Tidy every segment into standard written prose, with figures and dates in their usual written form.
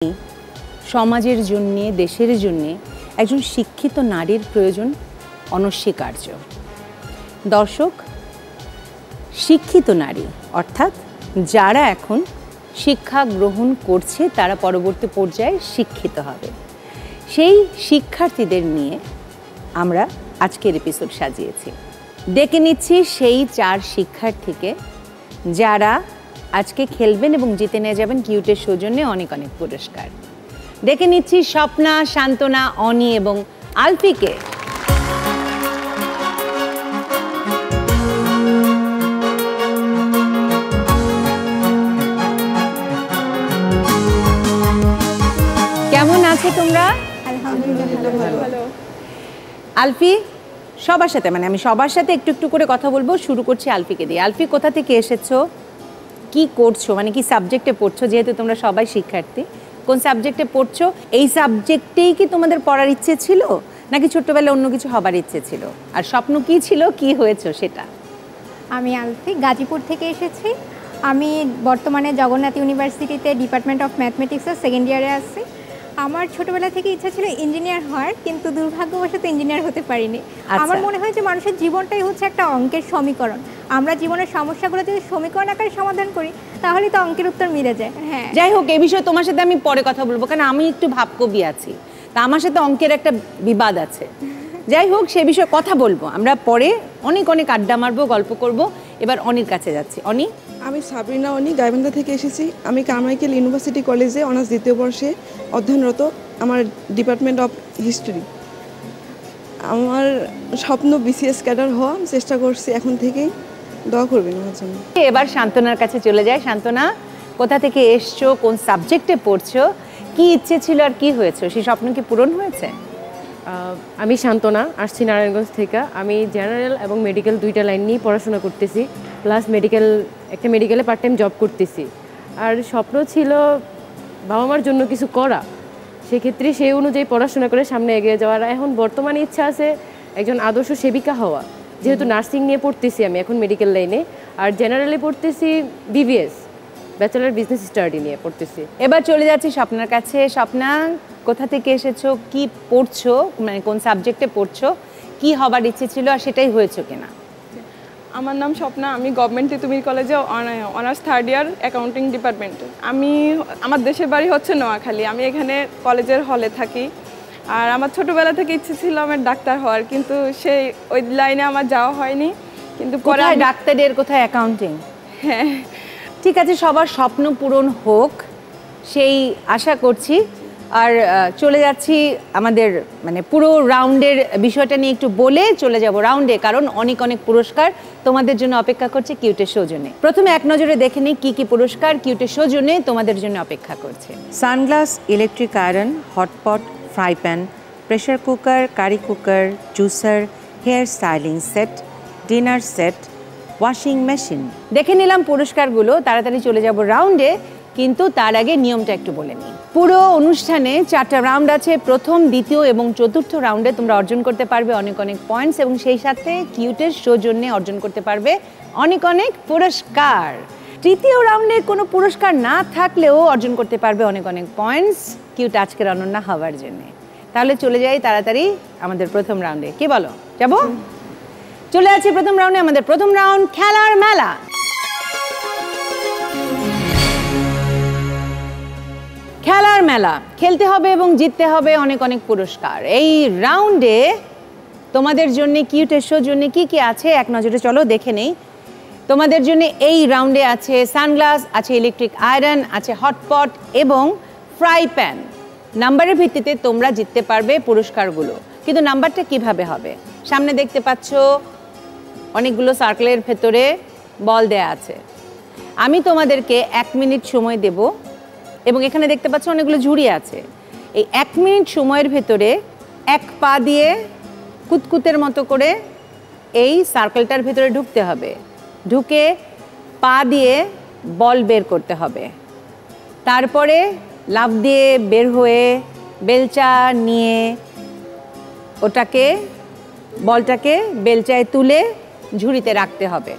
সমাজের জন্য দেশের জন্য একজন শিক্ষিত নারীর প্রয়োজন অনস্বীকার্য। দর্শক, শিক্ষিত নারী অর্থাৎ যারা এখন শিক্ষা গ্রহণ করছে তারা পরবর্তী পর্যায়ে শিক্ষিত হবে, সেই শিক্ষার্থীদের নিয়ে আমরা আজকের এপিসোড সাজিয়েছি। ডেকে নিচ্ছি সেই 4 শিক্ষার্থীকে যারা আজকে খেলবেন এবং জিতে নিয়ে যাবেন কিউটের সৌজন্যে অনেক অনেক পুরস্কার। ডেকে নিচ্ছি স্বপ্না, শান্তনা, অনি এবং আলফিকে। কেমন আছো তোমরা? আলহামদুলিল্লাহ ভালো। আলফি, সবার সাথে আমি সবার সাথে একটু একটু করে কথা বলবো। শুরু করছি আলফিকে দিয়ে। আলফি, কোথা থেকে এসেছো, কি করছো, কি সাবজেক্টে পড়ছো? যেহেতু তোমরা সবাই শিক্ষার্থী, কোন সাবজেক্টে পড়ছো? এই সাবজেক্টেই কি তোমাদের পড়ার ইচ্ছে ছিল নাকি ছোট্টবেলায় অন্য কিছু হবার ইচ্ছে ছিল? আর স্বপ্ন কি ছিল, কি হয়েছে সেটা? আমি আলফি, গাজীপুর থেকে এসেছি। আমি বর্তমানে জগন্নাথ ইউনিভার্সিটিতে ডিপার্টমেন্ট অফ ম্যাথমেটিক্সের সেকেন্ড ইয়ারে আছি। আমার ছোটবেলা থেকে ইচ্ছা ছিল ইঞ্জিনিয়ার হওয়ার, কিন্তু দুর্ভাগ্যবশত ইঞ্জিনিয়ার হতে পারিনি। আমার মনে হয় যে মানুষের জীবনটাই হচ্ছে একটা অঙ্কের সমীকরণ। আমরা জীবনের সমস্যাগুলো যদি সমীকরণ আকারে সমাধান করি তাহলে তো অঙ্কের উত্তর মিলে যায়। হ্যাঁ, যাই হোক, এই বিষয়ে তোমার সাথে আমি পরে কথা বলবো, কারণ আমি একটু ভাবকবি আছি, তা আমার সাথে অঙ্কের একটা বিবাদ আছে। যাই হোক, সে বিষয়ে কথা বলবো আমরা পরে, অনেক অনেক আড্ডা মারবো, গল্প করব। এবার অনির কাছে যাচ্ছি। অনি? আমি সাবরিনা অনি, গাইবান্ধা থেকে এসেছি। আমি কারমাইকেল ইউনিভার্সিটি কলেজে অনার্স দ্বিতীয় বর্ষে অধ্যয়নরত। আমার ডিপার্টমেন্ট অফ হিস্ট্রি। আমার স্বপ্ন বিসিএস ক্যাডার হওয়া, চেষ্টা করছি এখন থেকেই। দোয়া করবেন আমার জন্য। এবার শান্তনার কাছে চলে যায়। শান্তনা, কোথা থেকে এসছো, কোন সাবজেক্টে পড়ছো, কি ইচ্ছে ছিল আর কি হয়েছে, সেই স্বপ্ন কি পূরণ হয়েছে? আমি শান্তনা, আসছি নারায়ণগঞ্জ থেকে। আমি জেনারেল এবং মেডিকেল দুইটা লাইন নিয়ে পড়াশোনা করতেছি, প্লাস একটা মেডিকেলে পার্ট টাইম জব করতেছি। আর স্বপ্ন ছিল বাবা মার জন্য কিছু করা, সেক্ষেত্রে সেই অনুযায়ী পড়াশোনা করে সামনে এগিয়ে যাওয়ার। এখন বর্তমানে ইচ্ছা আছে একজন আদর্শ সেবিকা হওয়া, যেহেতু নার্সিং নিয়ে পড়তেছি আমি এখন মেডিকেল লাইনে, আর জেনারেলে পড়তেছি বিবিএস, ব্যাচেলার বিজনেস স্টাডি নিয়ে পড়তেছি। এবার চলে যাচ্ছি স্বপ্নার কাছে। স্বপ্না, কোথা থেকে এসেছো, কি পড়ছো, কোন সাবজেক্টে পড়ছো, কি হবার ইচ্ছে ছিল আর সেটাই হয়েছে কিনা? আমার নাম স্বপ্না, আমি গভর্নমেন্ট তিতুমির কলেজে অনার্স থার্ড ইয়ার অ্যাকাউন্টিং ডিপার্টমেন্টে। আমার দেশের বাড়ি হচ্ছে নোয়াখালী। আমি এখানে কলেজের হলে থাকি। আর আমার ছোটোবেলা থেকে ইচ্ছে ছিল আমার ডাক্তার হওয়ার, কিন্তু ওই লাইনে আমার যাওয়া হয়নি। কিন্তু পরে ডাক্তারের, কোথায় অ্যাকাউন্টিং? হ্যাঁ, ঠিক আছে, সবার স্বপ্ন পূরণ হোক সেই আশা করছি। আর চলে যাচ্ছি আমাদের পুরো রাউন্ডের বিষয়টা নিয়ে একটু বলে চলে যাব রাউন্ডে, কারণ অনেক অনেক পুরস্কার তোমাদের জন্য অপেক্ষা করছে কিউটের সৌজন্যে। প্রথমে এক নজরে দেখে নিই কি কি পুরস্কার কিউটের সৌজন্যে তোমাদের জন্য অপেক্ষা করছে। Sunglass, electric iron, hotpot, fry pan, pressure cooker, curry cooker, juicer, hair styling set, dinner set, washing machine. দেখে নিলাম পুরস্কারগুলো, তাড়াতাড়ি চলে যাব রাউন্ডে, কিন্তু তার আগে নিয়মটা একটু বলে নিই। পুরো অনুষ্ঠানে 4টা রাউন্ড আছে। প্রথম, দ্বিতীয় এবং চতুর্থ রাউন্ডে তোমরা অর্জন করতে পারবে অনেক অনেক পয়েন্টস, এবং সেই সাথে কিউটের সৌজন্যে অর্জন করতে পারবে অনেক অনেক পুরস্কার। তৃতীয় রাউন্ডে কোনো পুরস্কার না থাকলেও অর্জন করতে পারবে অনেক অনেক পয়েন্টস কিউট আজকের অনন্যা হওয়ার জন্যে। তাহলে চলে যাই তাড়াতাড়ি আমাদের প্রথম রাউন্ডে। কি বলো, যাবো? চলে যাচ্ছি প্রথম রাউন্ডে। আমাদের প্রথম রাউন্ড খেলার মেলা। খেলার মেলা খেলতে হবে এবং জিততে হবে অনেক অনেক পুরস্কার। এই রাউন্ডে তোমাদের জন্য কিউটের শোর জন্য কি কি আছে এক নজরে চলো দেখে নেই। তোমাদের জন্য এই রাউন্ডে আছে সানগ্লাস, আছে ইলেকট্রিক আয়রন, আছে হটপট এবং ফ্রাই প্যান। নাম্বারের ভিত্তিতে তোমরা জিততে পারবে পুরস্কারগুলো, কিন্তু নাম্বারটা কিভাবে হবে? সামনে দেখতে পাচ্ছ অনেকগুলো সার্কেলের ভেতরে বল দেয়া আছে। আমি তোমাদেরকে 1 মিনিট সময় দেব, এবং এখানে দেখতে পাচ্ছ অনেকগুলো ঝুড়ি আছে। এই 1 মিনিট সময়ের ভেতরে 1 পা দিয়ে কুতকুতের মতো করে এই সার্কেলটার ভেতরে ঢুকতে হবে, ঢুকে পা দিয়ে বল বের করতে হবে। তারপরে লাফ দিয়ে বের হয়ে বেলচা নিয়ে বলটাকে বেলচায় তুলে ঝুড়িতে রাখতে হবে।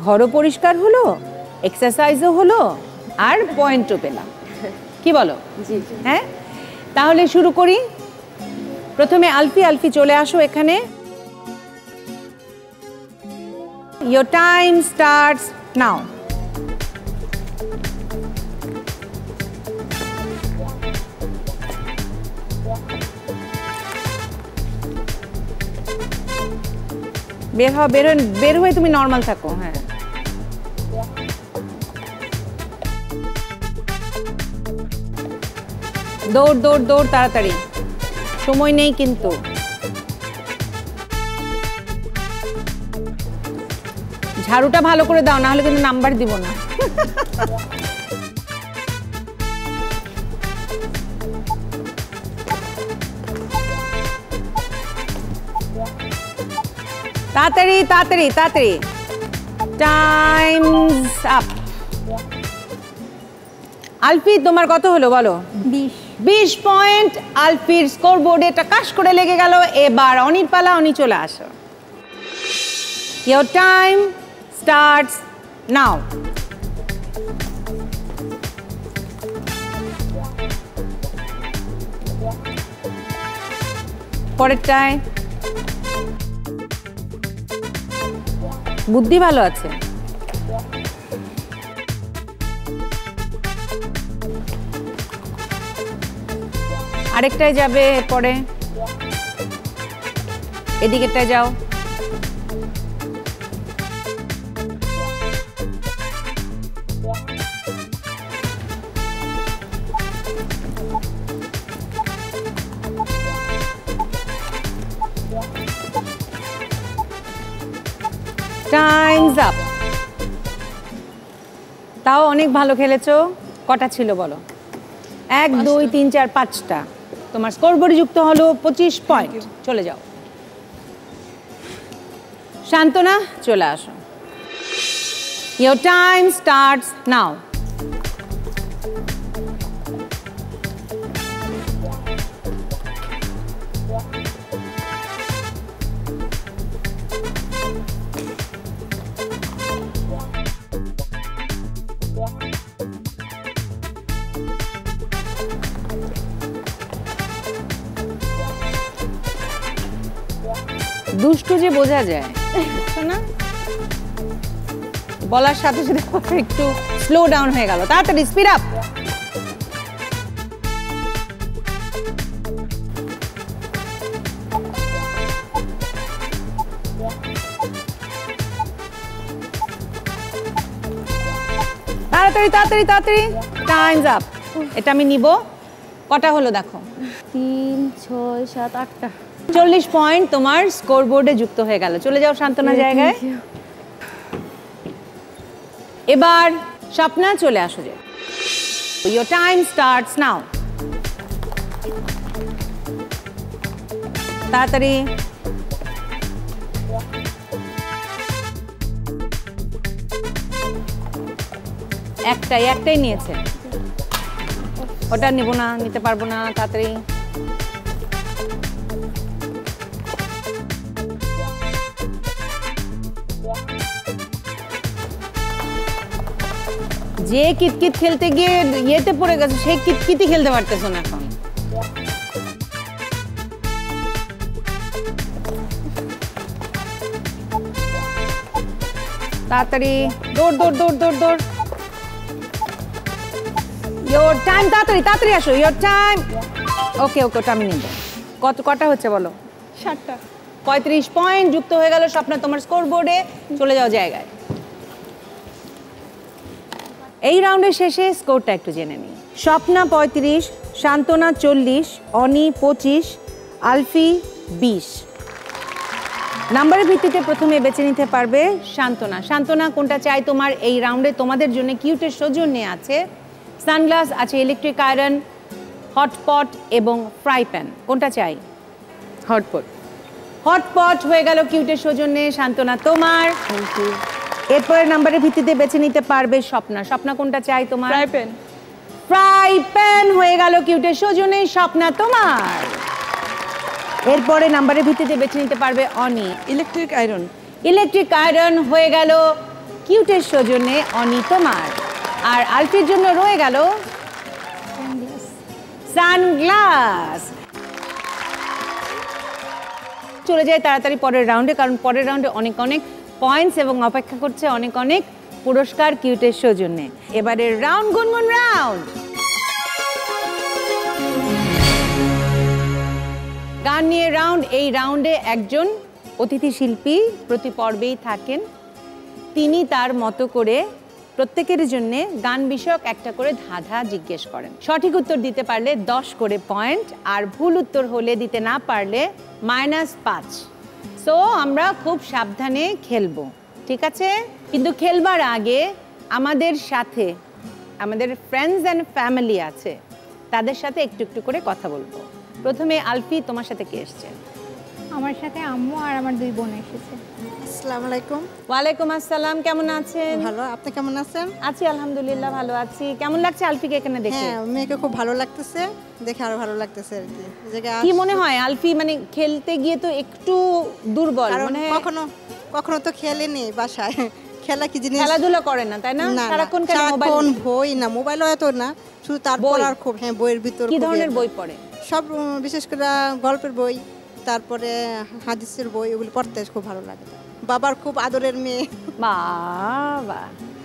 ঘরও পরিষ্কার হলো, এক্সারসাইজও হলো, আর পয়েন্টও পেলাম। কি বলো? জি হ্যাঁ, তাহলে শুরু করি। প্রথমে আলফি। আলফি চলে আসো এখানে। Your time starts now. বের হয়ে তুমি নর্মাল থাকো। হ্যাঁ, দৌড় দৌড় দৌড়, তাড়াতাড়ি, সময় নেই কিন্তু। ঝাড়ুটা ভালো করে দাও, না হলে কিন্তু নাম্বার দিব না। তাড়াতাড়ি তাড়াতাড়ি তাড়াতাড়ি, টাইমস আপ। আলফি তোমার কত হলো বলো? 20। 20 পয়েন্ট আলফির স্কোর বোর্ডে টাকাশ করে লেগে গেল। এবার অনির পালা, অনি চলে আসো। Your time starts now. পরেরটায় বুদ্ধি ভালো আছে। আরেকটায় যাবে, পরে এদিকেরটায় যাও। Times up. তাও অনেক ভালো খেলেছো। কটা ছিল বলো? 1 2 3 4 5টা। তোমার স্কোরবোর্ডে যুক্ত হলো 25 পয়েন্ট। চলে যাও। শান্তনা চলে আসো। Your time starts now. দুষ্টু যে বোঝা যায়, বুঝছো না? বলার সাথে সাথে একটু স্লো ডাউন হয়ে গেল। তাড়াতাড়ি স্পিড আপ। তাড়াতাড়ি তাড়াতাড়ি তাড়াতাড়ি, টাইমস আপ। এটা আমি নিব। কটা হলো দেখো? 3 6 7 8টা। 40 পয়েন্ট তোমার স্কোর বোর্ডে যুক্ত হয়ে গেল। চলে যাও শান্তনা জায়গায়। এবার স্বপ্না চলে আসো। যে Your time starts now. তাড়াতাড়ি। একটাই নিয়েছে। ওটা নিব না, নিতে পারবো না। তাড়াতাড়ি। যে কিতকিত খেলতে গিয়ে ইয়েতে পড়ে গেছে, সেই কিতকিতই খেলতে পারতেছো না এখন। তাড়াতাড়ি দৌড় দৌড় দৌড় দৌড় দৌড়। Your time, তাড়াতাড়ি তাড়াতাড়ি আসো। Your time. ওকে ওকে, ওটা আমি নিব। কটা হচ্ছে বলো? 7টা। 35 পয়েন্ট যুক্ত হয়ে গেল স্বপ্না তোমার স্কোর বোর্ডে। চলে যাও জায়গায়। এই রাউন্ডের শেষে স্কোরটা একটু জেনে নিই। স্বপ্না 35, শান্তনা 40, অনি 25, আলফি 20। নাম্বারের ভিত্তিতে প্রথমে বেছে নিতে পারবে শান্তনা। শান্তনা কোনটা চাই তোমার এই রাউন্ডে? তোমাদের জন্য কিউটের সৌজন্যে আছে সানগ্লাস, আছে ইলেকট্রিক আয়রন, হটপট এবং ফ্রাই প্যান। কোনটা চাই? হটপট। হটপট হয়ে গেল কিউটের সৌজন্যে। শান্তনা তোমার। Thank you. এরপরে নাম্বারের ভিত্তিতে বেছে নিতে পারবে স্বপ্না। স্বপ্না কোনটা চাই তোমার? Fry pan. ফ্রাই প্যান হয়ে গেল কিউটের সৌজন্যে। স্বপ্না তোমার। এরপরে নাম্বারের ভিত্তিতে বেছে নিতে পারবে Oni. Electric iron. Electric iron হয়ে গেল কিউটের সৌজন্যে। অনি তোমার। আর আলফির জন্য রয়ে গেল সানগ্লাস। চলে যায় তাড়াতাড়ি পরের রাউন্ডে, কারণ পরের রাউন্ডে অনেক অনেক পয়েন্টস এবং অপেক্ষা করছে অনেক অনেক পুরস্কার কিউটের সৌজন্যে। এবারের রাউন্ড গুনগুন রাউন্ড। গান নিয়ে রাউন্ড। এই রাউন্ডে একজন অতিথি শিল্পী প্রতি পর্বেই থাকেন। তিনি তার মতো করে প্রত্যেকের জন্য গান বিষয়ক একটা করে ধাঁধা জিজ্ঞেস করেন। সঠিক উত্তর দিতে পারলে 10 করে পয়েন্ট, আর ভুল উত্তর হলে দিতে না পারলে -5। সো আমরা খুব সাবধানে খেলবো, ঠিক আছে? কিন্তু খেলবার আগে আমাদের সাথে আমাদের ফ্রেন্ডস অ্যান্ড ফ্যামিলি আছে, তাদের সাথে একটু একটু করে কথা বলবো। প্রথমে আলফি, তোমার সাথে কে এসছে? আমার সাথে আম্মু আর আমার 2 বোন এসেছে। আসসালামু আলাইকুম। ওয়ালাইকুম আসসালাম, কেমন আছেন? ভালো, আপনি কেমন আছেন? আছি আলহামদুলিল্লাহ, ভালো আছি। কেমন লাগছে আলফিকে এখানে দেখে? হ্যাঁ, মেয়েকে খুব ভালো লাগতেছে, দেখে আরো ভালো লাগতেছে আর কি। কি মনে হয় আলফি মানে খেলতে গিয়ে তো একটু দুর্বল, মানে কখনো কখনো তো খেলেনি বাসায়। খেলা কি জিনিস? খেলাধুলা করে না, তাই না? সারাক্ষণ খালি মোবাইল। সারাক্ষণ বই, না মোবাইল হয়তো না, শুধু তারপর আর খুব বইয়ের ভিতর। কি ধরনের বই পড়ে? সব, বিশেষ করে গল্পের বই, তারপরে হাদিসের বই, ওগুলো পড়তে খুব ভালো লাগে। বাবার খুব আদরের মেয়ে। বাবা,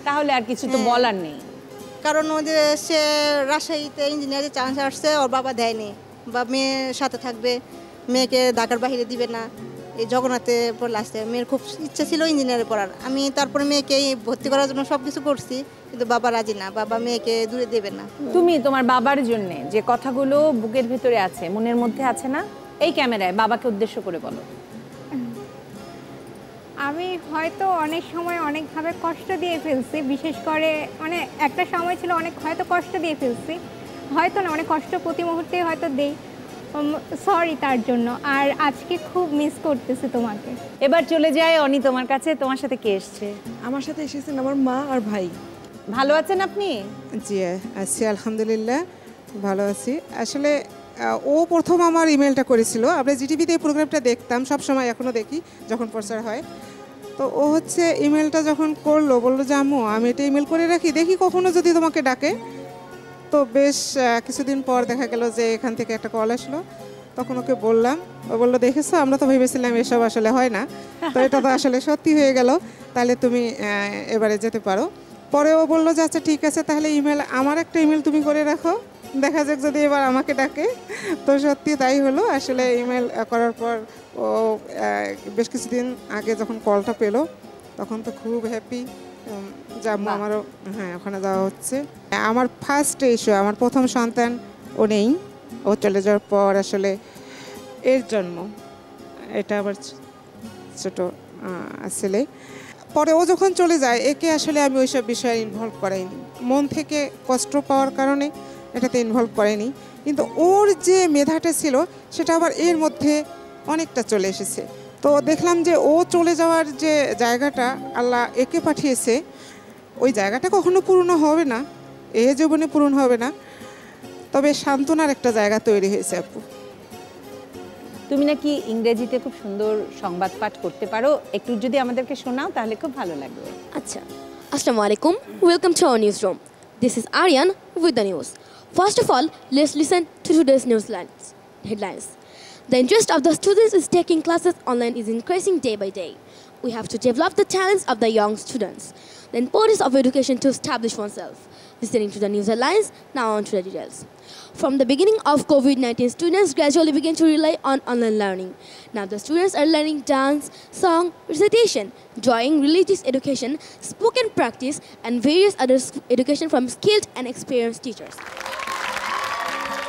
তাহলে আর কিছু তো বলার নেই। কারণ ও যে সে রাজশাহীতে ইঞ্জিনিয়ারের চান্স আসছে, ওর বাবা দেয়নি, বা মেয়ের সাথে থাকবে, মেয়েকে ঢাকার বাইরে দিবে না। এই জগন্নাথে পড়লে আসছে, মেয়ের খুব ইচ্ছা ছিল ইঞ্জিনিয়ারে পড়ার। আমি তারপরে মেয়েকে ভর্তি করার জন্য সব কিছু করছি, কিন্তু বাবা রাজি না, বাবা মেয়েকে দূরে দেবে না। তুমি তোমার বাবার জন্য যে কথাগুলো বুকের ভিতরে আছে, মনের মধ্যে আছে না, এই ক্যামেরায় বাবাকে উদ্দেশ্য করে বলো। আমি হয়তো অনেক সময় অনেকভাবে কষ্ট দিয়ে ফেলছি, বিশেষ করে মানে একটা সময় ছিল অনেক হয়তো কষ্ট দিয়ে ফেলছি, হয়তো না, অনেক কষ্ট প্রতি মুহূর্তে হয়তো দেই। সরি তার জন্য। আর আজকে খুব মিস করতেছি তোমাকে। এবার চলে যায় অনি তোমার কাছে। তোমার সাথে কে এসছে? আমার সাথে এসেছেন আমার মা আর ভাই। ভালো আছেন আপনি? জি আছি আলহামদুলিল্লাহ, ভালো আছি। আসলে ও প্রথম আমার ইমেলটা করেছিল। আমরা জিটিভিতে এই প্রোগ্রামটা দেখতাম সব সময়, এখনও দেখি যখন প্রচার হয়। তো ও হচ্ছে ইমেলটা যখন করলো, বললো যে আম্মু আমি এটা ইমেল করে রাখি, দেখি কখনো যদি তোমাকে ডাকে। তো বেশ কিছুদিন পর দেখা গেল যে এখান থেকে একটা কল আসলো। তখন ওকে বললাম, ও বললো দেখেছো, আমরা তো ভেবেছিলাম এসব আসলে হয় না, তো এটা তো আসলে সত্যি হয়ে গেল, তাহলে তুমি এবারে যেতে পারো। পরে ও বললো যে আচ্ছা ঠিক আছে, তাহলে ইমেল, আমার একটা ইমেল তুমি করে রাখো, দেখা যাক যদি এবার আমাকে ডাকে। তো সত্যি তাই হলো। আসলে ইমেল করার পর ও বেশ কিছুদিন আগে যখন কলটা পেলো, তখন তো খুব হ্যাপি। যাবো আমারও, হ্যাঁ ওখানে যাওয়া হচ্ছে। আমার ফার্স্ট ইস্যু, আমার প্রথম সন্তান ও নেই, ও চলে যাওয়ার পর আসলে এর জন্ম, এটা আবার ছোট ছেলে। পরে ও যখন চলে যায়, একে আসলে আমি ওইসব বিষয়ে ইনভলভ করাইনি, মন থেকে কষ্ট পাওয়ার কারণে এটাতে ইনভলভ করাইনি। কিন্তু ওর যে মেধাটা ছিল সেটা আবার এর মধ্যে অনেকটা চলে এসেছে। তো দেখলাম যে ও চলে যাওয়ার যে জায়গাটা আল্লাহ একে পাঠিয়েছে, ওই জায়গাটা কখনো পূর্ণ হবে না, এ জীবনে পূরণ হবে না, তবে সান্ত্বনার একটা জায়গা তৈরি হয়েছে। আপু, তুমি নাকি ইংরেজিতে খুব সুন্দর সংবাদ পাঠ করতে পারো, একটু যদি আমাদেরকে শোনাও তাহলে খুব ভালো লাগবে। Acha. Assalamu alaikum. Welcome to our newsroom. This is Aryan with the news. First of all, let's listen to today's headlines. The interest of the students in taking classes online is increasing day by day. We have to develop the talents of the young students, the importance of education to establish oneself. Listening to the news headlines, now on to the details. From the beginning of COVID-19, students gradually began to rely on online learning. Now the students are learning dance, song, recitation, drawing, religious education, spoken practice, and various other education from skilled and experienced teachers.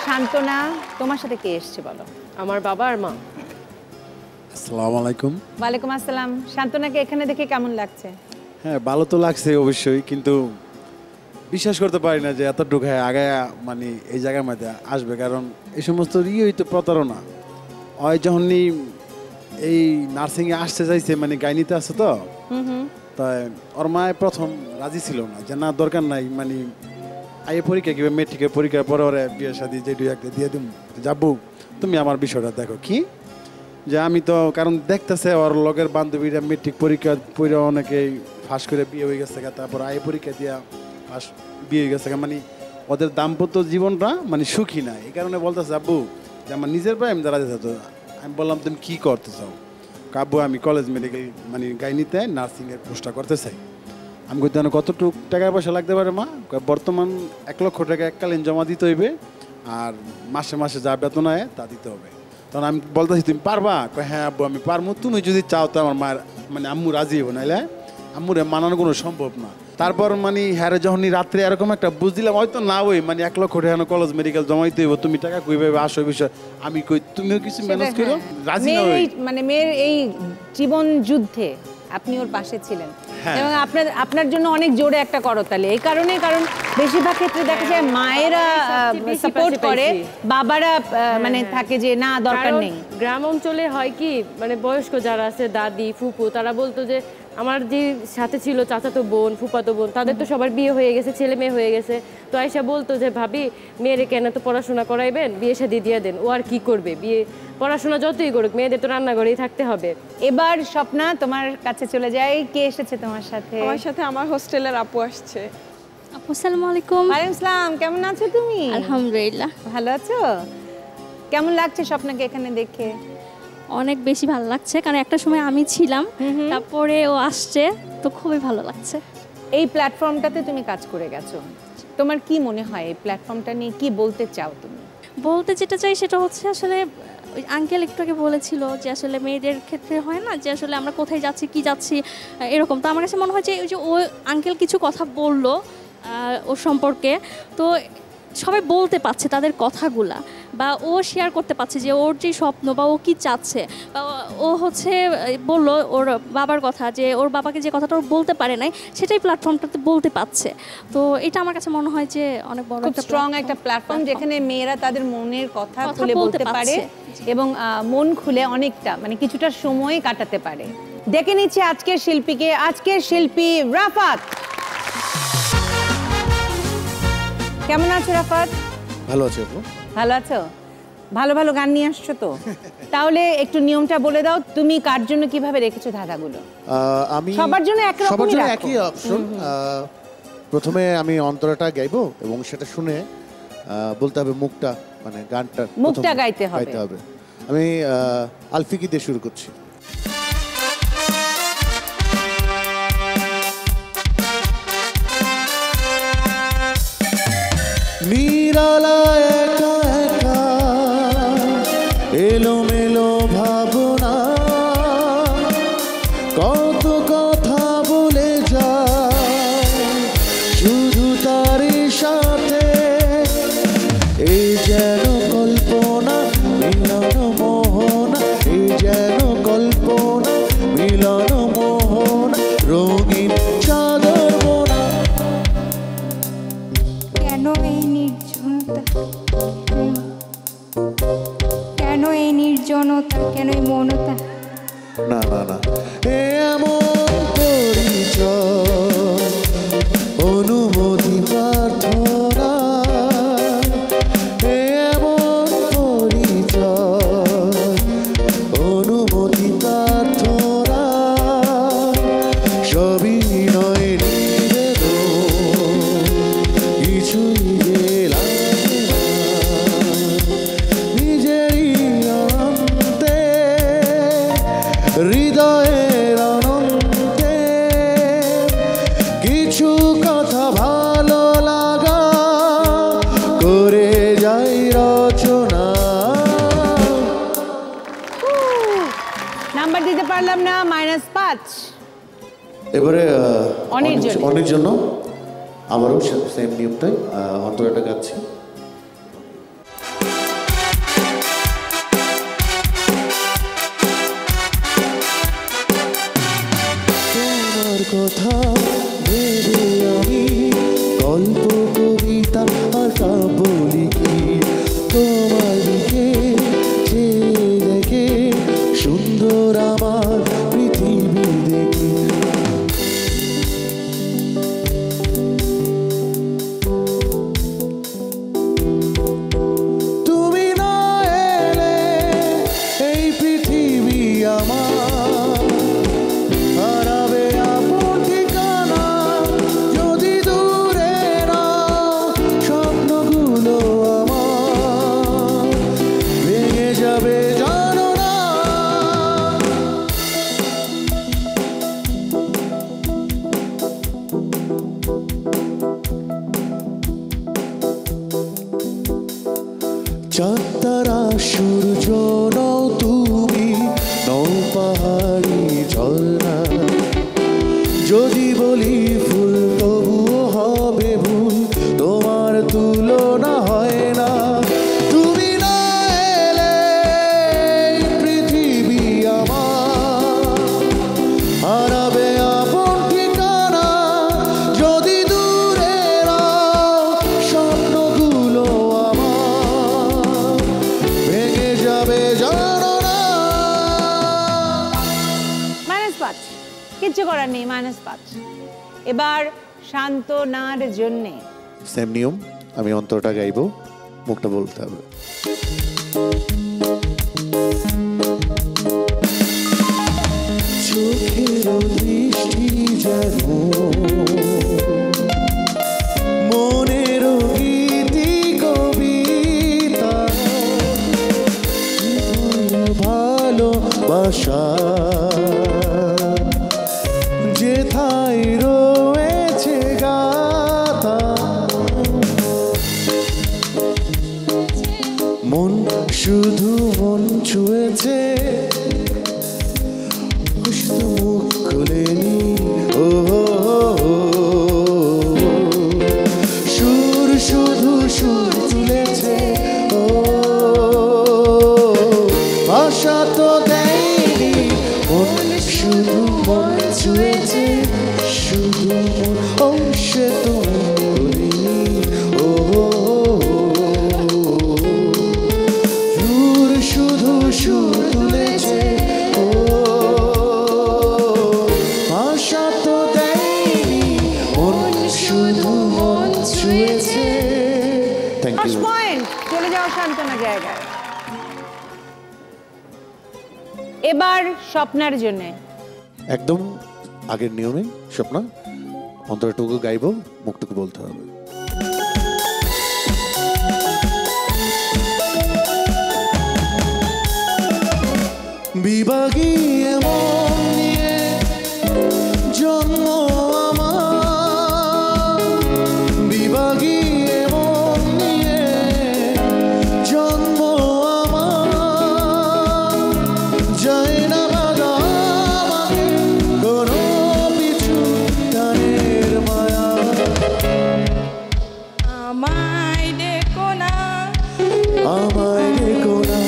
শান্তনা, তোমার সাথে কে এসছে বলো? আমার বাবা আর মা। আসসালামু আলাইকুম। ওয়ালাইকুম আসসালাম। শান্তনাকে এখানে দেখে কেমন লাগছে? হ্যাঁ, ভালো তো লাগছে অবশ্যই, কিন্তু বিশ্বাস করতে পারি না যে এতটুকু আগে মানে এই জায়গার মধ্যে আসবে, কারণ এই সমস্ত হইতো প্রতারণা। ওই যখনই এই নার্সিংয়ে আসতে চাইছে, মানে গাইনিতে আসছে, তো তাই ওর মায় প্রথম রাজি ছিল না, যে না দরকার নাই, মানে আইএ পরীক্ষা কিংবা মেট্রিকের পরীক্ষার পরে ওরা বিয়ে শাদী যেটু একটা দিয়ে দিম, যাবো তুমি আমার বিষয়টা দেখো। কি যে আমি তো, কারণ দেখতেছে ওর লগের বান্ধবীরা মেট্রিক পরীক্ষা পড়ে অনেকেই ফাঁস করে বিয়ে হয়ে গেছে, তারপর আইএ পরীক্ষা দিয়া বিয়ে হয়ে গেছে, মানে ওদের দাম্পত্য জীবনটা মানে সুখী না। এই কারণে বলতেছে আব্বু যে আমার নিজের পায়ে আমি দাঁড়াতে চাচ্ছ। আমি বললাম তুমি কী করতে চাও? আব্বু আমি কলেজ মেডিকেল মানে গাইনিতে নার্সিংয়ের কোর্সটা করতে চাই। আমি কইতে কতটুকু টাকা পয়সা লাগতে পারে মা? বর্তমান 1 লক্ষ টাকা এককালীন জমা দিতে হইবে, আর মাসে মাসে যা বেতন হয় তা দিতে হবে। তখন আমি বলতেছি তুমি পারবা? হ্যাঁ আব্বু আমি পারবো, তুমি যদি চাও তো আমার মায়ের মানে আম্মু রাজি হবো, নাইলে আম্মুরে মানানো কোনো সম্ভব না। তারপর মানে হ্যাঁ যখনই রাত্রে এরকম একটা বুঝ দিলাম হয়তো না ওই মানে 1 লক্ষ টাকা কলেজ মেডিকেল জমাইতে হইব, তুমি টাকা কইভাবে আসো বিষয় আমি কই তুমিও কিছু ম্যানেজ করো, রাজি না হই। মানে মেয়ের এই জীবন যুদ্ধে আপনি ওর পাশে ছিলেন এবং আপনার জন্য অনেক জোরে একটা করতালি। এই কারণে কারণ বেশিরভাগ ক্ষেত্রে দেখা যায় মায়েরা সাপোর্ট করে, বাবারা মানে থাকে যে না দরকার নেই। গ্রাম অঞ্চলে হয় কি মানে বয়স্ক যারা আছে দাদি ফুপু তারা বলতো যে আমার যে সাথে ছিল চাচাতো বোন ফুপাতো বোন তাদের তো সবার বিয়ে হয়ে গেছে, ছেলে মেয়ে হয়ে গেছে, তো আয়সা বলতো যে ভাবি মেয়েরে কেন তো পড়াশোনা করাইবেন, বিয়ে শাদী দিয়ে দেন, ও আর কি করবে, বিয়ে পড়াশোনা যতই করুক মেয়েদের তো রান্নাঘরেই থাকতে হবে। এবার স্বপ্না তোমার কাছে চলে যায়, কে এসেছে তোমার সাথে? আমার সাথে আমার হোস্টেলের আপু আসছে। আপু আসসালামু আলাইকুম। ওয়ালাইকুম আসসালাম, কেমন আছো তুমি? আলহামদুলিল্লাহ ভালো আছো? কেমন লাগছে স্বপ্নাকে এখানে দেখে? অনেক বেশি ভালো লাগছে, কারণ একটা সময় আমি ছিলাম, তারপরে ও আসছে, তো খুবই ভালো লাগছে। এই প্ল্যাটফর্মটাতে তুমি কাজ করে গেছো, তোমার কি মনে হয় এই প্ল্যাটফর্মটা নিয়ে কি বলতে চাও তুমি? বলতে যেটা চাই সেটা হচ্ছে আসলে ওই আঙ্কেল একটু আগে বলেছিল যে আসলে মেয়েদের ক্ষেত্রে হয় না যে আসলে আমরা কোথায় যাচ্ছি কি যাচ্ছি এরকম, তো আমার কাছে মনে হয় যে ওই যে ও আঙ্কেল কিছু কথা বললো ওর সম্পর্কে, তো সবাই বলতে পারছে তাদের কথাগুলা, বা ও শেয়ার করতে পারছে যে ওর যে স্বপ্ন বা ও কী চাচ্ছে, বা ও হচ্ছে বললো ওর বাবার কথা, যে ওর বাবাকে যে কথাটা ওর বলতে পারে নাই সেটাই প্ল্যাটফর্মটাতে বলতে পারছে। তো এটা আমার কাছে মনে হয় যে অনেক বড় একটা স্ট্রং একটা প্ল্যাটফর্ম যেখানে মেয়েরা তাদের মনের কথা খুলে বলতে পারে এবং মন খুলে অনেকটা মানে কিছুটা সময় কাটাতে পারে। ডেকে নিচ্ছি আজকের শিল্পীকে, আজকের শিল্পী রাফাত। কেমন আছো রাফাত? ভালো আছি আপু। ভালো আছো? ভালো ভালো গান নিয়ে আসছো তো, তাহলে একটু নিয়মটা বলে দাও, তুমি কার জন্য কিভাবে রেখেছো ধাঁধাগুলো? আমি সবার জন্য একই অপশন। প্রথমে আমি অন্তরাটা গাইবো এবং সেটা শুনে বলতে হবে মুখটা, মানে গানটা মুখটা গাইতে হবে। আমি আলফিকি দিয়ে শুরু করছি। নিরালা একা একা এলোমেলো ভাবনা, কত কথা বলে যায় শুধু তারই সাথে, এই যেন কল্পনা মিলন মোহনা, এই যেন কল্পনা মিলন মোহনা, রঙিন চাদর বোনা। কেন এই নির্জনতা, কেন এই নির্জনতা, কেন এই মনতা? না না না, এমন পরিচয় অনুমতি প্রার্থনা, এমন পরিচয় অনুমতি প্রার্থনা, সবই নয় নিবেদন, কিছুই যে লাগে না, নিজেরই অন্তে হৃদয়ের অনন্তে কিছু কথা ভালো লাগা করে যাই রচনা। নাম্বার দিতে পারলাম না, -5। এবারে অনেক জন্য আমারও সেম নিয়মটাই, অন্তরাটা গাচ্ছি। তোমার কথা ভেবে আমি গল্প কবিতা আর কাব্য লিখি, তোমার দিকে চেয়ে দেখে সুন্দর আমার পৃথিবী দেখি। তুমি না এলে এই পৃথিবী আমার হারাবে আপন ঠিকানা, যদি দূরে নাও সব চাঁদতারা সূর্য নও তুমি, নও পাহাড়ি ঝর্ণা। যদি বলি ফুল তবুও হবে ভুল, তোমার তুলনা হয় না। তুমি না এলে পৃথিবী আমার হারাবে আপন ঠিকানা। যদি দূরে রাও স্বপ্নগুলো আমার ভেঙে যাবে জানো না। -5, কিচ্ছু করার নেই, -5। এবার সান্ত্বনার জন্যে সেম নিয়ম, আমি অন্তরটা গাইবো, মুখটা বলতে হবে। চোখের দৃষ্টি যেন মনের গীতি কবিতা, ভালোবাসা যেথায় রয়েছে গাথা। মন শুধু মন ছুঁয়েছে, মুখ খুলেনি। ও সুর শুধু সুর তুলেছে, ও ভাষা তো দেয়নি। মন শুধু মন ছুঁয়েছে, শুধু মন, ও সে তো বলিনি। ও সুর শুধু সুর তুলেছে, ও ভাষা তো দেয়নি। মন শুধু মন ছুঁয়েছে। Thank you. 10 পয়েন্ট, চলে যাও সান্ত্বনা জায়গায়। এবার স্বপ্নার জন্য একদম আগের নিয়মে স্বপ্না, অন্তরটুকু গাইবো, মুখটুকু বলতে হবে। বিভাগী মন নিয়ে জন্ম আমার, বিভাগী মন নিয়ে জন্ম আমার। যায় না বাধা আমাকে কোনো পিছু টানের মায়া। আমায় ডেকো না, আমায় ডেকো না,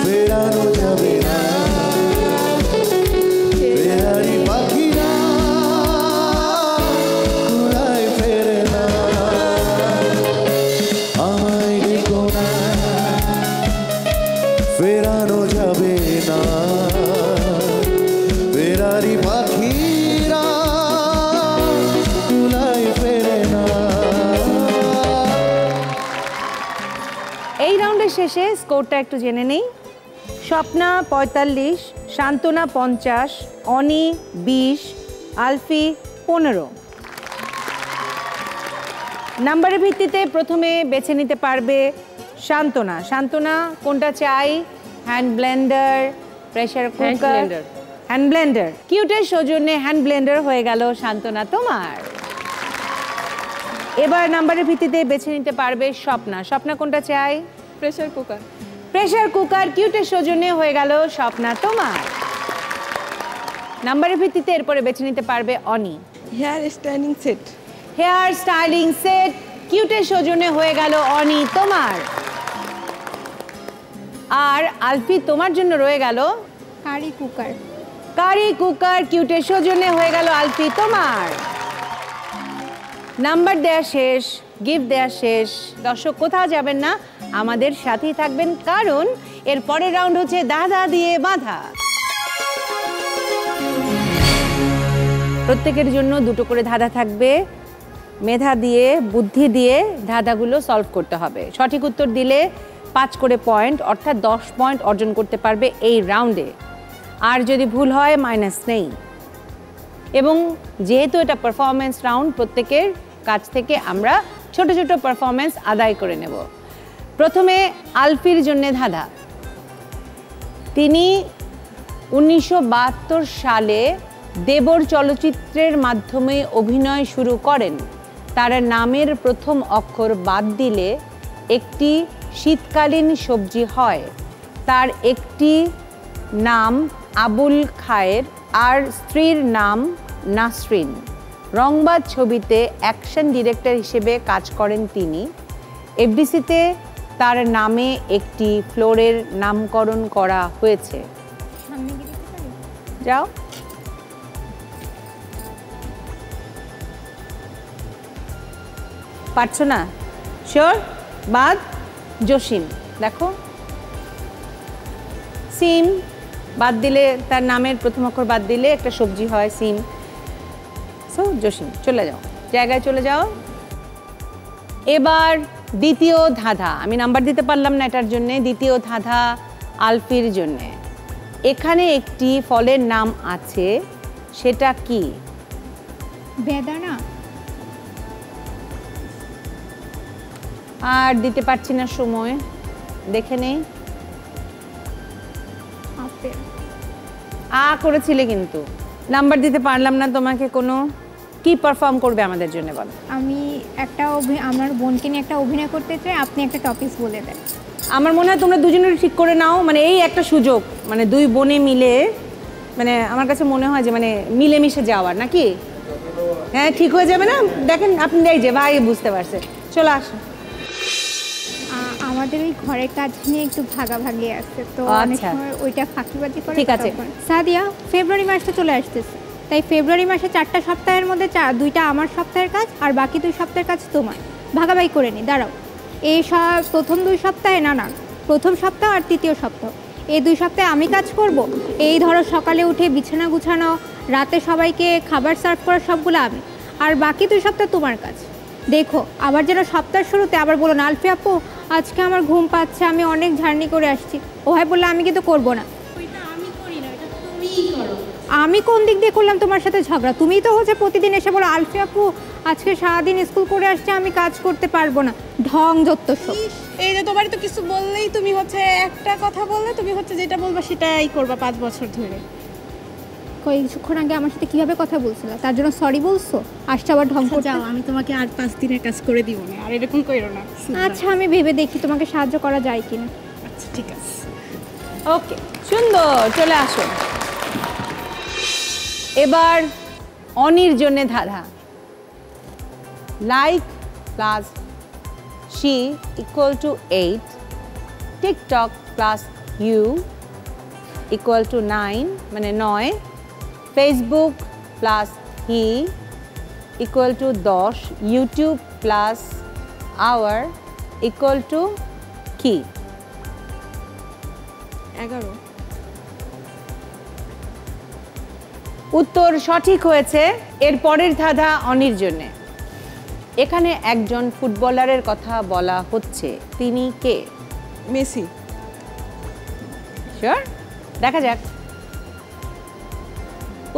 ফেরানো যাবে না। ফেরারি পাখিরা কুড়ায় ফেরে না। আমায় ডেকো না, ফেরানো যাবে না। ফেরারি পাখিরা কুড়ায় ফেরে না। এই রাউন্ডের শেষে স্কোরটা একটু জেনে নেই। স্বপ্না 45, সান্ত্বনা 50, অনি 20, আলফি 15। নাম্বারের ভিত্তিতে প্রথমে বেছে নিতে পারবে সান্ত্বনা। সান্ত্বনা কোনটা চাই? Hand blender, pressure cooker? Hand blender. কিউটের সৌজন্যে হ্যান্ড ব্লেন্ডার হয়ে গেল সান্ত্বনা তোমার। এবার নাম্বারের ভিত্তিতে বেছে নিতে পারবে স্বপ্না। স্বপ্না কোনটা চাই? Pressure cooker. প্রেসার কুকার কিউটের সৌজন্যে হয়ে গেল স্বপ্না তোমার। নাম্বারের ভিত্তিতে এরপরে বেছে নিতে পারবে Oni. Hair styling set. Hair styling set কিউটের সৌজন্যে হয়ে গেল অনি তোমার। আর আলফি তোমার জন্য রয়ে গেল কারি কুকার। কারি কুকার কিউটের সৌজন্যে হয়ে গেল আলফি তোমার। নাম্বার দেয়া শেষ, গিফট দেয়া শেষ। দর্শক কোথাও যাবেন না, আমাদের সাথেই থাকবেন, কারণ এর পরের রাউন্ড হচ্ছে দাদা দিয়ে বাঁধা। প্রত্যেকের জন্য দুটো করে ধাঁধা থাকবে। মেধা দিয়ে, বুদ্ধি দিয়ে ধাঁধাগুলো সলভ করতে হবে। সঠিক উত্তর দিলে 5 করে পয়েন্ট, অর্থাৎ 10 পয়েন্ট অর্জন করতে পারবে এই রাউন্ডে। আর যদি ভুল হয় মাইনাস নেই। এবং যেহেতু এটা পারফরমেন্স রাউন্ড, প্রত্যেকের কাছ থেকে আমরা ছোট ছোট পারফরমেন্স আদায় করে নেব। প্রথমে আলফির জন্য ধাঁধা। তিনি 1972 সালে দেবর চলচ্চিত্রের মাধ্যমে অভিনয় শুরু করেন। তার নামের প্রথম অক্ষর বাদ দিলে একটি শীতকালীন সবজি হয়, তার একটি নাম আবুল খায়ের আর স্ত্রীর নাম নাসরিন। রংবাজ ছবিতে অ্যাকশন ডিরেক্টর হিসেবে কাজ করেন তিনি। এফডিসিতে তার নামে একটি ফ্লোরের নামকরণ করা হয়েছে। যাও। পারছো না? শিওর? বাদ। জসিম, দেখো সিম বাদ দিলে, তার নামের প্রথম অক্ষর বাদ দিলে একটা সবজি হয় সিম। সো জসিম, চলে যাও, জায়গায় চলে যাও। এবার দ্বিতীয় ধাঁধা, আমি নাম্বার দিতে পারলাম না এটার জন্যে। দ্বিতীয় ধাঁধা আলফির জন্যে। এখানে একটি ফলের নাম আছে, সেটা কি? বেদানা। আর দিতে পারছি না সময়, দেখে নেই। আপেল। করেছিলে কিন্তু নাম্বার দিতে পারলাম না তোমাকে। কোনো কি পারফর্ম করবে আমাদের জন্য বলো? আমি একটা আমার বোনকে নিয়ে একটা অভিনয় করতে চাই, আপনি একটা টপিকস বলে দেন। আমার মনে হয় তোমরা দুজনেরই ঠিক করে নাও, মানে এই একটা সুযোগ, মানে দুই বোনে মিলে, মানে আমার কাছে মনে হয় যে মানে মিলেমিশে যাওয়ার, নাকি? হ্যাঁ, ঠিক হয়ে যাবে না? দেখেন আপনি, এই যে ভাই বুঝতে পারছে। চলে আসো। আমাদের ওই ঘরের কাজ নিয়ে একটু ভাগাভাগি আছে, তো অনেক সময় ওইটা ফাঁকিবাজি করে। ঠিক আছে সাদিয়া, ফেব্রুয়ারি মাসটা চলে আসতেছে, তাই ফেব্রুয়ারি মাসে 4টা সপ্তাহের মধ্যে 2টা আমার সপ্তাহের কাজ আর বাকি 2 সপ্তাহের কাজ তোমার। ভাগাভাগি করে নি। দাঁড়াও, এই প্রথম 2 সপ্তাহে, না প্রথম সপ্তাহ আর তৃতীয় সপ্তাহ, এই 2 সপ্তাহে আমি কাজ করব। এই ধরো সকালে উঠে বিছানা গুছানো, রাতে সবাইকে খাবার সার্ভ করা, সবগুলো আমি। আর বাকি 2 সপ্তাহ তোমার কাজ। দেখো আবার যেন সপ্তাহের শুরুতে আবার বলো না, আলফি আপু আজকে আমার ঘুম পাচ্ছে, আমি অনেক জার্নি করে আসছি। ও ভাই বললে আমি কিন্তু করবো না। আমি কোন দিক দিয়ে করলাম তোমার সাথে ঝগড়া? তুমিই তো হচ্ছে প্রতিদিন এসে বলো আলফি আপু আজকে সারাদিন স্কুল করে আসছে, আমি কাজ করতে পারবো না। ঢং যত সব। এই যে তোমার তো কিছু বললেই তুমি হচ্ছে একটা কথা বললে, তুমি হচ্ছে যেটা বলবা সেটাই করবা 5 বছর ধরে। কিছুক্ষণ আগে আমার সাথে কিভাবে কথা বলছিল, তার জন্য সরি বলছো? আসছে আবার ঢং করে। যাও, আমি তোমাকে আর 5 দিনের কাজ করে দিব না, আর এরকম কইরো না। আচ্ছা, আমি ভেবে দেখি তোমাকে সাহায্য করা যায় কিনা। আচ্ছা ঠিক আছে। ওকে, সুন্দর, চলে আসো। এবার অনির জন্য ধাঁধা। Like plus she equal to 8, TikTok plus you equal to 9 মানে 9, Facebook plus he equal to 10, YouTube plus our equal to কি? 11। উত্তর সঠিক হয়েছে। এর পরের ধাঁধা অনির জন্যে। এখানে একজন ফুটবলারের কথা বলা হচ্ছে, তিনি কে? মেসি। শিওর? দেখা যাক।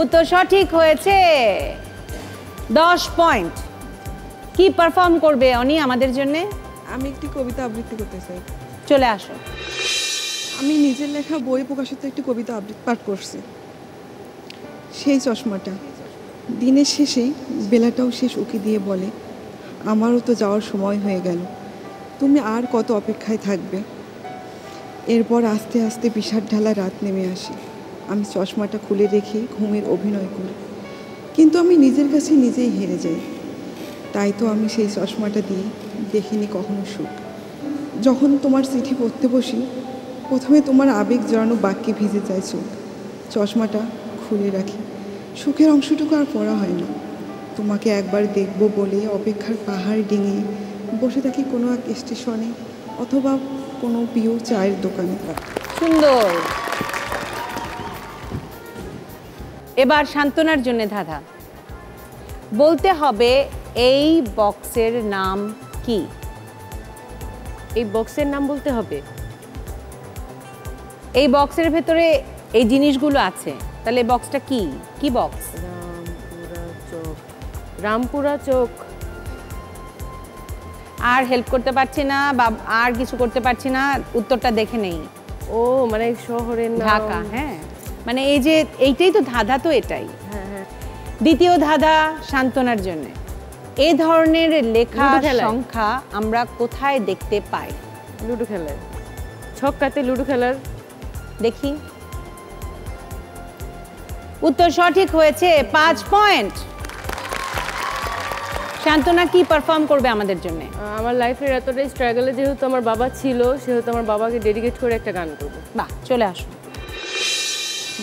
উত্তর সঠিক হয়েছে। 10 পয়েন্ট। কি পারফর্ম করবে অনি আমাদের জন্যে? আমি একটি কবিতা আবৃত্তি করতে চাই। চলে আসো। আমি নিজের লেখা বই প্রকাশিত একটি কবিতা আবৃত্তি পাঠ করছি। সেই চশমাটা দিনের শেষে বেলাটাও শেষ উকি দিয়ে বলে, আমারও তো যাওয়ার সময় হয়ে গেল, তুমি আর কত অপেক্ষায় থাকবে? এরপর আস্তে আস্তে বিষাদ ঢালা রাত নেমে আসে। আমি চশমাটা খুলে রেখে ঘুমের অভিনয় করি, কিন্তু আমি নিজের কাছে নিজেই হেরে যাই। তাই তো আমি সেই চশমাটা দিয়ে দেখিনি কখনো সুখ। যখন তোমার চিঠি পড়তে বসি, প্রথমে তোমার আবেগ জড়ানো বাক্যে ভিজে যায় চোখ। চশমাটা খুলে রাখি, সুখের অংশটুকু আর পড়া হয় না। তোমাকে একবার দেখব বলে অপেক্ষার পাহাড় ডিঙিয়ে বসে থাকি কোনো এক স্টেশনে অথবা কোনো প্রিয় চায়ের দোকানে। সুন্দর। এবার সান্ত্বনার জন্য ধাঁধা। বলতে হবে এই বক্সের নাম কি? এই বক্সের নাম বলতে হবে। এই বক্সের ভেতরে এই জিনিসগুলো আছে, তাহলে বক্সটা কি? কি বক্স? রামপুরা চোখ। রামপুরা চোখ। আর হেল্প করতে পারছি না বা আর কিছু করতে পারছি না, উত্তরটা দেখে নেই। ও মানে শহরের নাম ঢাকা। হ্যাঁ, মানে এই যে এইটাই তো ধাঁধা, তো এটাই। হ্যাঁ হ্যাঁ। দ্বিতীয় ধাঁধা সান্ত্বনার জন্য। এই ধরনের লেখা লুডো খেলায়। সংখ্যা আমরা কোথায় দেখতে পাই? লুডো খেলার, ছক্কাতে লুডো খেলার। দেখি, উত্তর সঠিক হয়েছে, 5 পয়েন্ট। শান্তনা কি পারফর্ম করবে আমাদের জন্য? আমার লাইফের এতটাই স্ট্রাগলে যেহেতু আমার বাবা ছিল, সেহেতু আমার বাবাকে ডেডিকেট করে একটা গান করবো। বাহ, চলে আসুন।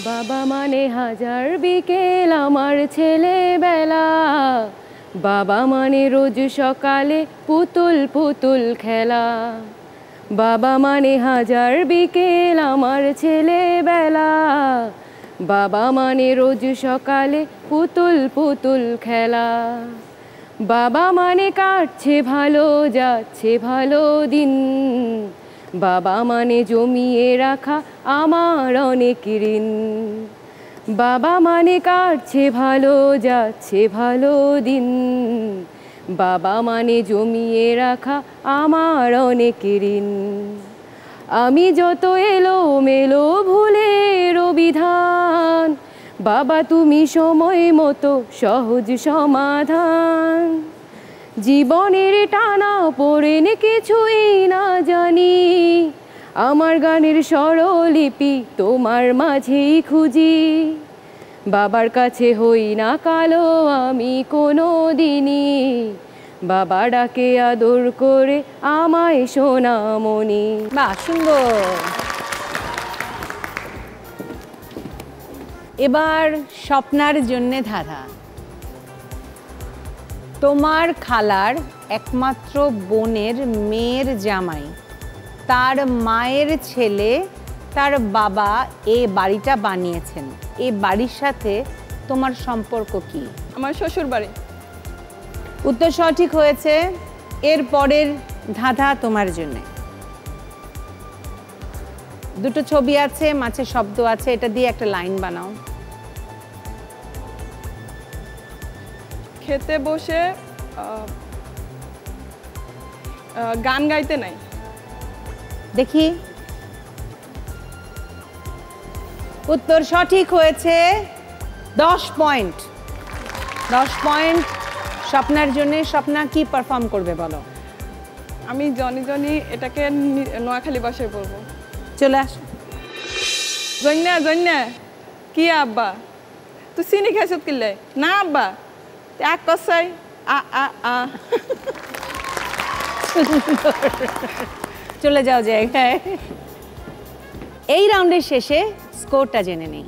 বাবা মানে হাজার বিকেল আমার ছেলেবেলা, বাবা মানে রোজ সকালে পুতুল পুতুল খেলা, বাবা মানে হাজার বিকেল আমার ছেলেবেলা, বাবা মানে রোজ সকালে পুতুল পুতুল খেলা, বাবা মানে কাটছে ভালো যাচ্ছে ভালো দিন, বাবা মানে জমিয়ে রাখা আমার অনেক ঋণ, বাবা মানে কাটছে ভালো যাচ্ছে ভালো দিন, বাবা মানে জমিয়ে রাখা আমার অনেক ঋণ, আমি যত এলো মেলো ভুলের বিধান, বাবা তুমি সময় মতো সহজ সমাধান, জীবনের টানা পড়েন কিছুই না জানি, আমার গানের স্বরলিপি তোমার মাঝেই খুঁজি, বাবার কাছে হই না কালো আমি কোনো দিনই, বাবা ডাকে আদর করে আমায় সোনামণি। বাহ, সুন্দর। এবার স্বপ্নার জন্যে ধাঁধা। তোমার খালার একমাত্র বোনের মেয়ের জামাই, তার মায়ের ছেলে, তার বাবা এই বাড়িটা বানিয়েছেন, এই বাড়ির সাথে তোমার সম্পর্ক কি? আমার শ্বশুর বাড়ি। উত্তর সঠিক হয়েছে। এর পরের ধাঁধা তোমার জন্য। দুটো ছবি আছে, মাঝে শব্দ আছে, এটা দিয়ে একটা লাইন বানাও। খেতে বসে গান গাইতে নাই। দেখি, উত্তর সঠিক হয়েছে, 10 পয়েন্ট। 10 পয়েন্ট স্বপ্নার জন্য। স্বপ্না কি পারফর্ম করবে বলো? আমি জনি জনি এটাকে নোয়াখালী ভাষায় বলবো। চলে আস। জন্যা জন্যা কি আব্বা তুই চিনি খাইছত কিলে? না আব্বা এক কসাই আ আ আ। চলে যাও জায়গায়। এই রাউন্ডের শেষে স্কোরটা জেনে নেই।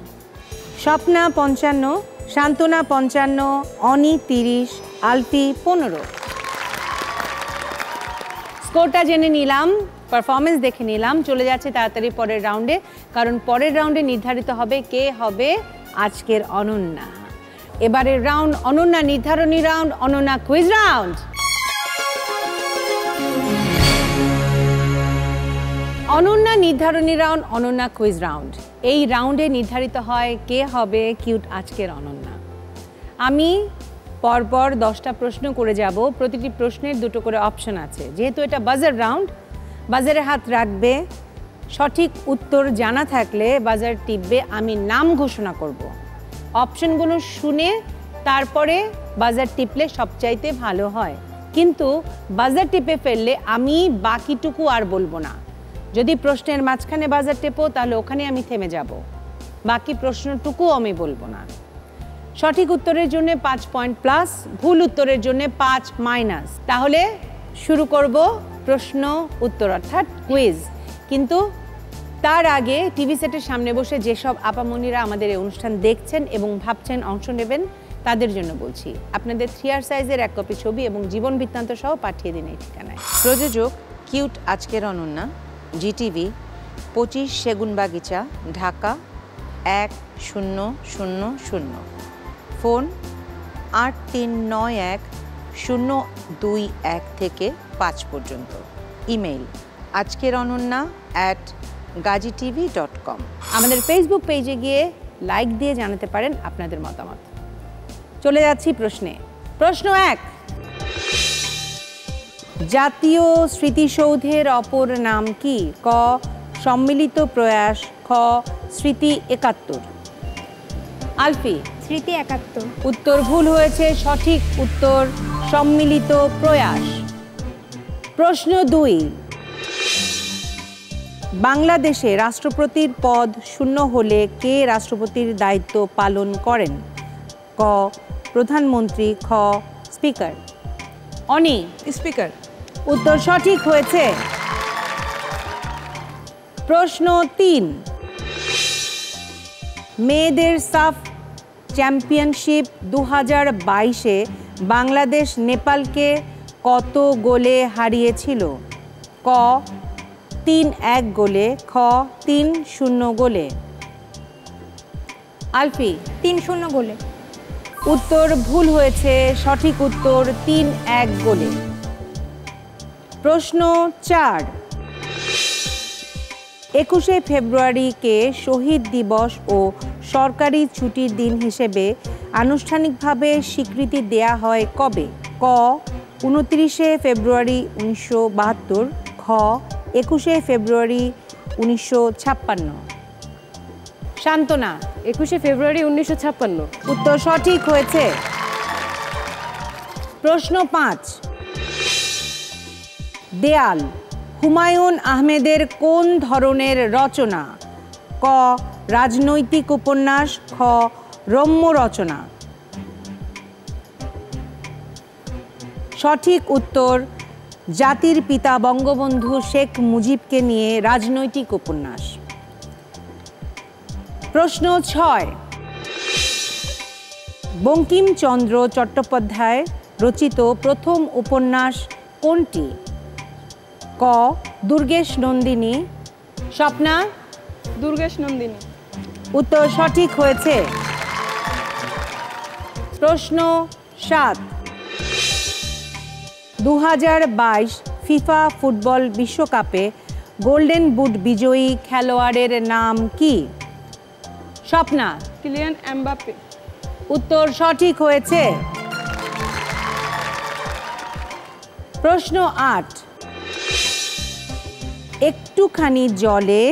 স্বপ্না 55, শান্তনা 55, অনি 30, আলফি 15। স্কোরটা জেনে নিলাম, পারফরমেন্স দেখে নিলাম। চলে যাচ্ছে তাড়াতাড়ি পরের রাউন্ডে, কারণ পরের রাউন্ডে নির্ধারিত হবে কে হবে আজকের অনন্যা। এবারের রাউন্ড অনন্যা নির্ধারণী round, Ananya quiz round. Ananya নির্ধারণী রাউন্ড, অনন্যা কুইজ রাউন্ড। এই রাউন্ডে নির্ধারিত হয় কে হবে কিউট আজকের অনন্যা। আমি পরপর 10টা প্রশ্ন করে যাব, প্রতিটি প্রশ্নের দুটো করে অপশন আছে। যেহেতু এটা বাজার রাউন্ড, বাজারে হাত রাখবে, সঠিক উত্তর জানা থাকলে বাজার টিপবে, আমি নাম ঘোষণা করব। অপশনগুলো শুনে তারপরে বাজার টিপলে সবচাইতে ভালো হয়, কিন্তু বাজার টিপে ফেললে আমি বাকিটুকু আর বলবো না। যদি প্রশ্নের মাঝখানে বাজার টেপো তাহলে ওখানে আমি থেমে যাব, বাকি প্রশ্নটুকু আমি বলবো না। সঠিক উত্তরের জন্য 5 পয়েন্ট প্লাস, ভুল উত্তরের জন্য 5 মাইনাস। তাহলে শুরু করব প্রশ্ন উত্তর অর্থাৎ কুইজ। কিন্তু তার আগে টিভি সেটের সামনে বসে যেসব আপামনিরা আমাদের এই অনুষ্ঠান দেখছেন এবং ভাবছেন অংশ নেবেন, তাদের জন্য বলছি, আপনাদের 3R সাইজের 1 কপি ছবি এবং জীবন বৃত্তান্ত সহ পাঠিয়ে দিন এই ঠিকানায়। প্রযোজক কিউট আজকের অনন্যা, জিটিভি, 25 সেগুনবাগিচা, ঢাকা 1000। ফোন 8391-021 থেকে 5 পর্যন্ত। Email ajkerononna@gazitv.com। আমাদের ফেসবুক পেজে গিয়ে লাইক দিয়ে জানাতে পারেন আপনাদের মতামত। চলে যাচ্ছি প্রশ্নে। প্রশ্ন 1, জাতীয় স্মৃতিসৌধের অপর নাম কি? ক সম্মিলিত প্রয়াস, খ স্মৃতি 71। আলফি? স্মৃতি 71। উত্তর ভুল হয়েছে, সঠিক উত্তর সম্মিলিত প্রয়াস। প্রশ্ন 2, বাংলাদেশে রাষ্ট্রপতির পদ শূন্য হলে কে রাষ্ট্রপতির দায়িত্ব পালন করেন? ক প্রধানমন্ত্রী, খ স্পিকার। অনি, স্পিকার। উত্তর সঠিক হয়েছে। প্রশ্ন 3, মেয়েদের সাফ চ্যাম্পিয়নশিপ 2022-এ বাংলাদেশ নেপালকে কত গোলে হারিয়েছিল? ক 3-1 গোলে, খ 3-0 গোলে। আলফি, 3-0 গোলে। উত্তর ভুল হয়েছে, সঠিক উত্তর 3-1 গোলে। প্রশ্ন 4, 21শে ফেব্রুয়ারিকে শহীদ দিবস ও সরকারি ছুটির দিন হিসেবে আনুষ্ঠানিকভাবে স্বীকৃতি দেয়া হয় কবে? ক 29শে ফেব্রুয়ারি 1972, খ 21শে ফেব্রুয়ারি 1956। শান্তনা, 21শে ফেব্রুয়ারি 1956। উত্তর সঠিক হয়েছে। প্রশ্ন 5, দেয়াল হুমায়ুন আহমেদের কোন ধরনের রচনা? ক রাজনৈতিক উপন্যাস, খ রম্য রচনা। সঠিক উত্তর জাতির পিতা বঙ্গবন্ধু শেখ মুজিবকে নিয়ে রাজনৈতিক উপন্যাস। প্রশ্ন 6, বঙ্কিমচন্দ্র চট্টোপাধ্যায় রচিত প্রথম উপন্যাস কোনটি? ক দুর্গেশ নন্দিনী। স্বপ্না, দুর্গেশ নন্দিনী। উত্তর সঠিক হয়েছে। প্রশ্ন 7, 2022 ফিফা ফুটবল বিশ্বকাপে গোল্ডেন বুট বিজয়ী খেলোয়াড়ের নাম কি? Swapna, Kylian Mbappe. উত্তর সঠিক হয়েছে। প্রশ্ন 8, একটুখানি জলে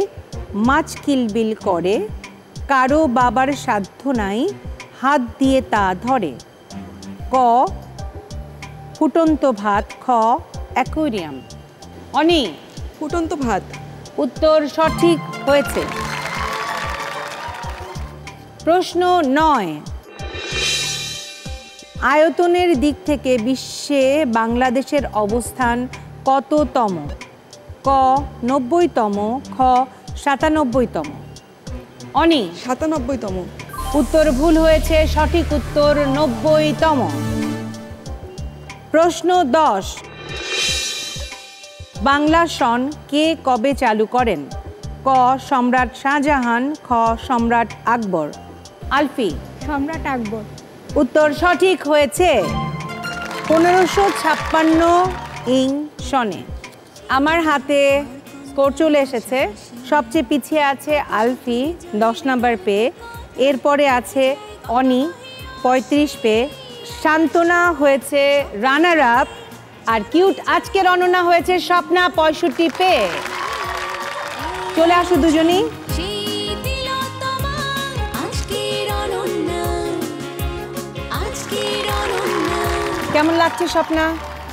মাছ কিলবিল করে, কারো বাবার সাধ্য নাই হাত দিয়ে তা ধরে। ক ফুটন্ত ভাত, খ অ্যাকোয়ারিয়াম। অনি, ফুটন্ত ভাত। উত্তর সঠিক হয়েছে। প্রশ্ন 9, আয়তনের দিক থেকে বিশ্বে বাংলাদেশের অবস্থান কততম? ক 90তম, খ 97তম। অনি, 97তম। উত্তর ভুল হয়েছে, সঠিক উত্তর 90তম। প্রশ্ন 10, বাংলা সন কে কবে চালু করেন? ক সম্রাট শাহজাহান, খ সম্রাট আকবর। আলফি, সম্রাট আকবর। উত্তর সঠিক হয়েছে। 1556 ইং সনে। আমার হাতে স্কোর চলে এসেছে। সবচেয়ে পিছিয়ে আছে আলফি 10 নম্বর পেয়ে, এরপরে আছে অনি 35 পেয়ে, শান্তনা হয়েছে রানার আপ, আর কিউট আজকের অনন্যা হয়েছে স্বপ্না 65 পেয়ে। চলে আসো দুজনই। কেমন লাগছে স্বপ্না?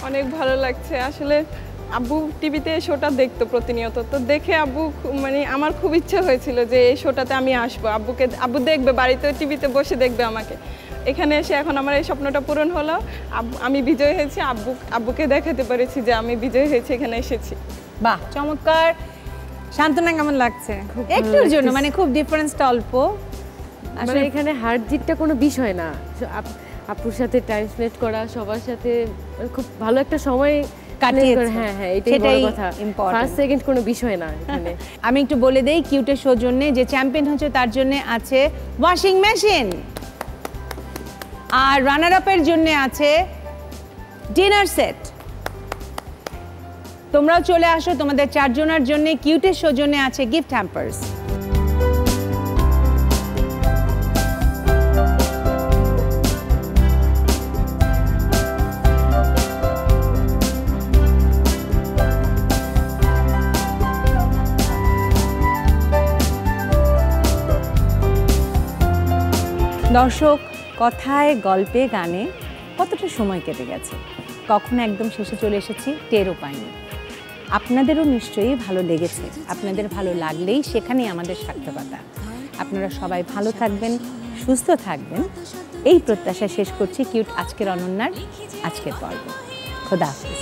অনেক ভালো লাগছে। আসলে আব্বু টিভিতে এই শোটা দেখতো প্রতিনিয়ত, তো দেখে আব্বু মানে আমার খুব ইচ্ছে হয়েছিল যে এই শোটাতে আমি আসবো, আব্বু দেখবে, বাড়িতে টিভিতে বসে দেখবে আমাকে। এখানে এসে এখন আমার এই স্বপ্নটা পূরণ হলো। আমি বিজয় হয়েছি, আব্বুকে দেখাতে পেরেছি যে আমি বিজয় হয়েছি, এখানে এসেছি। বাহ, চমৎকার। শান্তনা কেমন লাগছে? একটুর জন্য মানে খুব ডিফারেন্সটা অল্প। আসলে এখানে হার জিতটা কোনো বিষয় না, আপুর সাথে টাইম স্পেন্ড করা, সবার সাথে খুব ভালো একটা সময় কাটিয়েছে। হ্যাঁ হ্যাঁ, এটাই বড় কথা। ফার্স্ট সেকেন্ড কোনো বিষয় না এখানে। আমি একটু বলে দেই, কিউটের সৌজন্যে যে চ্যাম্পিয়ন হচ্ছে তার জন্য আছে ওয়াশিং মেশিন, আর রানার আপের জন্য আছে ডিনার সেট। তোমরাও চলে আসো, তোমাদের 4 জনের জন্য কিউটের সৌজন্যে আছে গিফট হ্যাম্পার্স। দর্শক, কথায় গল্পে গানে কতটা সময় কেটে গেছে, কখন একদম শেষে চলে এসেছি টেরও পাইনি। আপনাদেরও নিশ্চয়ই ভালো লেগেছে। আপনাদের ভালো লাগলেই সেখানেই আমাদের সার্থকতা। আপনারা সবাই ভালো থাকবেন, সুস্থ থাকবেন, এই প্রত্যাশা শেষ করছি কিউট আজকের অনন্যার আজকের পর্ব। খোদা হাফেজ।